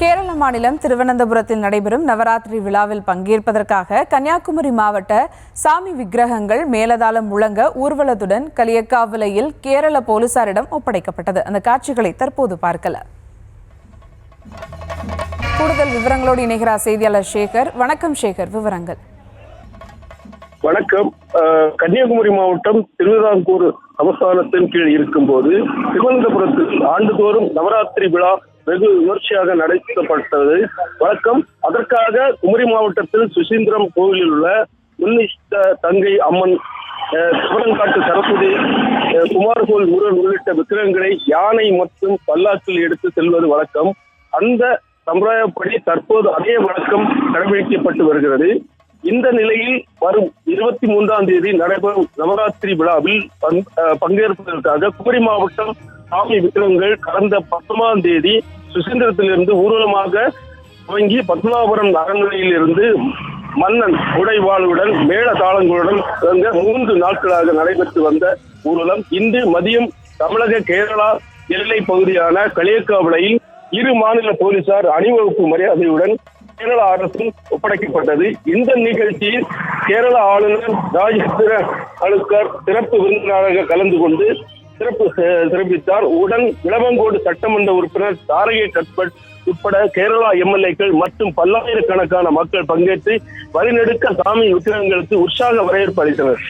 கேரள மாநிலம் திருவனந்தபுரத்தில் நடைபெறும் நவராத்திரி விழாவில் பங்கேற்பதற்காக கன்னியாகுமரி மாவட்ட சாமி விக்கிரகங்கள் மேலதாளம் முழங்க ஊர்வலத்துடன் களியக்காவிளையில் கேரள போலீசாரிடம் ஒப்படைக்கப்பட்டது. அந்த காட்சிகளை தற்போது பார்க்கலாம். கூடுதல் விவரங்களோடு இணைகிறார் செய்தியாளர் சேகர். வணக்கம் சேகர், விவரங்கள். வணக்கம். கன்னியாகுமரி மாவட்டம் திருவிதாங்கூர் சமஸ்தானத்தின் கீழ் இருக்கும் போது திருவனந்தபுரத்தில் ஆண்டுதோறும் நவராத்திரி விழா வெகு விமர்சையாக நடத்தப்பட்டது வழக்கம். அதற்காக குமரி மாவட்டத்தில் சுசீந்திரம் கோவிலில் உள்ள முன்னிஷ்ட தங்கை அம்மன், சிவரங்காட்டு சரஸ்வதி, குமாரகோவில் முருகன் உள்ளிட்ட விக்கிரகங்களை யானை மற்றும் பல்லாக்கில் எடுத்து செல்வது வழக்கம். அந்த சம்பிரதாயப்படி தற்போது அதே வழக்கம் கடைபிடிக்கப்பட்டு வருகிறது. இந்த நிலையில் வரும் 23ஆம் தேதி நடைபெறும் நவராத்திரி விழாவில் பங்கேற்பதற்காக குமரி மாவட்டம் சாமி விக்கிரகங்கள் கடந்த 10ஆம் தேதி சுசீந்திரத்திலிருந்து ஊர்வலமாக துவங்கி பத்மநாபபுரம் அரண்மனையில் இருந்து மன்னன் உடைவாளுடன் மேள தாளங்களுடன் 3 நாட்களாக நடைபெற்று வந்த ஊர்வலம் இன்று மதியம் தமிழக கேரளா எல்லை பகுதியான களியக்காவிளையில் 2 மாநில போலீசார் அணிவகுப்பு மரியாதையுடன் கேரள அரசும் ஒப்படைக்கப்பட்டது. இந்த நிகழ்ச்சியில் கேரள ஆளுநர் ராஜேந்திர அலுக்கர் சிறப்பு விருந்தினராக கலந்து கொண்டு சிறப்பித்தார். உடன் விளவங்கோடு சட்டமன்ற உறுப்பினர் தாரகை கட்பட் உட்பட கேரளா எம்எல்ஏக்கள் மற்றும் பல்லாயிரக்கணக்கான மக்கள் பங்கேற்று வழிநெடுக்க சாமி விக்கிரகங்களுக்கு உற்சாக வரவேற்பு அளித்தனர்.